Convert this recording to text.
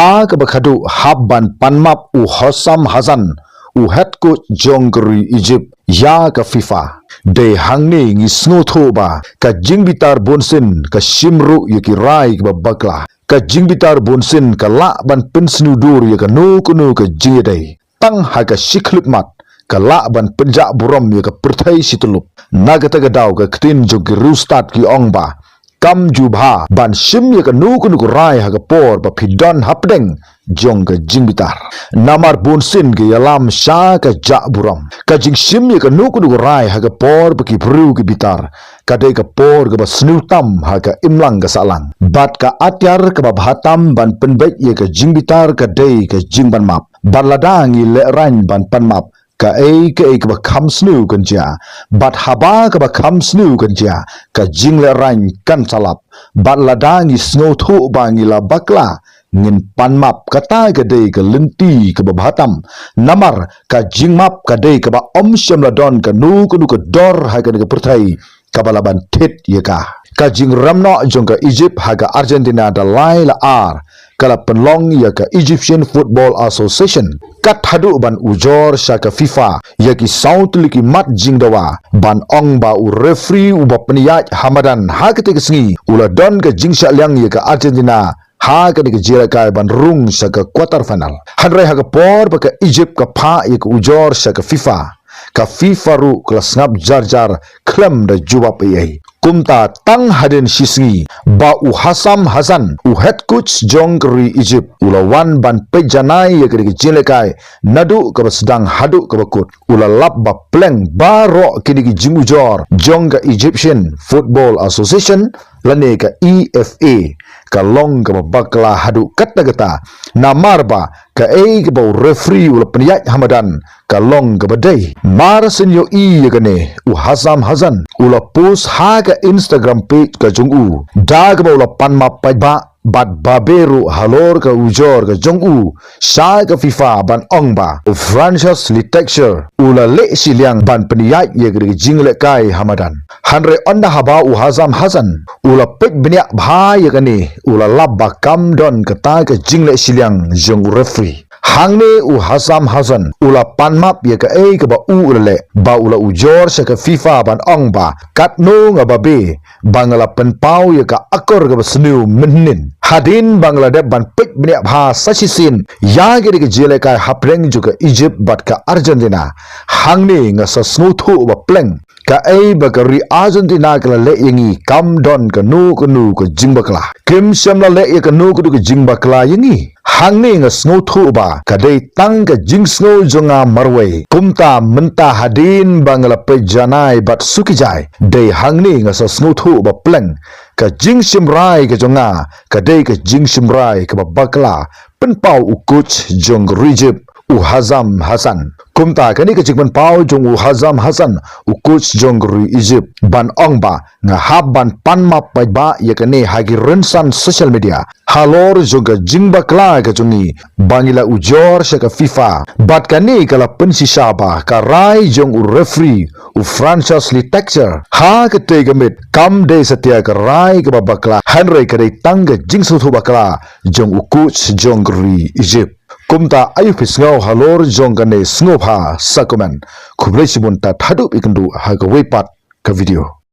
ha ka bakhadu habban panmap u Hosam Hazan u head coach Jongri Egypt ya ka FIFA de hangni ngi snotho ba ka jingbitar bonsin ka shimru yaki rai ka bakla ka jingbitar bonsin ka la ban pensnu dur ya ka no kuno ka jingdai tang ha ka shikhlip mat ka la ban penja buram ya ka perthai situlup nagata ka daw ka ktin jogi rustat ki ongba kam jubha ban shim ya ka no kuno ka rai ha ka por ba phidon hapdeng jong ka jingbitar namar bonsin ke yalam sha ka ja buram ka jing shim ya ka no kuno ka rai ha ka por ba ki bru ki bitar ka de ka por ka ba snutam ha ka imlang ka salang bat ka atyar ka ba bhatam ban penbek ya ka jingbitar ka de ka jingban map baladang i le ran ban pan map ka ka ba kham snu kan ja bat haba ka ba kham snu kan ja ka jing le ran kan salap bat ladang i snow thu bangila bakla ngin panmap kata gede ke lenti ke babatam namar ka jingmap kade ke ba om syamladon ka nu ka dor ha ka perthai ka balaban tit ye ka jing ramno jong ka Egypt ha ka Argentina da lai la ar kala penlong ya ka Egyptian Football Association kat hadu ban ujor sha ka FIFA ya ki saut liki mat jing dawa ban ong ba u referee u ba peniyat Hamadan ha ka te sngi ula don ka jing sha liang ya ka Argentina ha ka ni jira kai ban rung sa ka quarter final hanrai ha ka por ba ka Egypt ka pha ik ujor sa ka FIFA ru kelas ngap jar klam da jubap ai kumta tang haden shisngi ba u Hosam Hazan u head coach Jongri Egypt ula wan ban pejanai ya ka jile kai nadu ka sedang hadu ka bakut ula lap ba pleng ba ro kini jing ujor Jong ka Egyptian Football Association lane ka EFA ka long ka bakla hadu kata namar ba ka ka ba referee ula peniyat Hamadan ka long ka badai mar senyo ya kane u Hosam Hazan ula post ha ka Instagram page ka jong da ka ba ula panma ba bat baberu halor ka ujor ka jong sha ka FIFA ban ong ba Francis Litexture ula le siliang ban peniyat ye ka jingle kai Hamadan hanre onna haba u Hosam Hazan ula pek benya bha ye kane ula labba kam don kata ka jingle siliang jong referee hangne u Hosam Hazan ula panmap ye ka ba u ule ba ula ujor sa ka FIFA ban ong ba katno nga babe bangala penpau ye ka akor ka snu mennin hadin Bangladesh ban pek benya bha sachisin ya ge ke jele ka hapreng juga Egypt bat ka Argentina hangne nga sa snu thu ba pleng ka ba ka ri Argentina ka le yengi kam don ka nu ka jingbakla kim syamla le ye ka nu ka jingbakla yengi hangne nga snow thu ba ka dei tang ka jing snow jonga marwei kumta menta hadin bangla pe janai bat sukijai dei hangne nga sa snow thu ba pleng ka jing simrai ka jonga ka dei ka jing simrai ka bakla penpau u coach jong Egypt u Hosam Hazan kumta kani ka jingman pau jong u Hosam Hazan u coach jong Egypt ban ong ba nga hab ban panma pai ba ye kane hagi rensan social media halor jong ka jingba kla ka jongi bangila ujor sa ka FIFA bat kani kala pensisa ba ka rai jong u referee u Francis Litexture ha ka te gamit kam de satia ka rai ka bakla hanre ka de tangga jing su thu bakla jong u coach jong Egypt kumta ayu pisngau halor jong kane snop ha sakuman kublai sibun ta thadu ikandu ha ka weipat ka video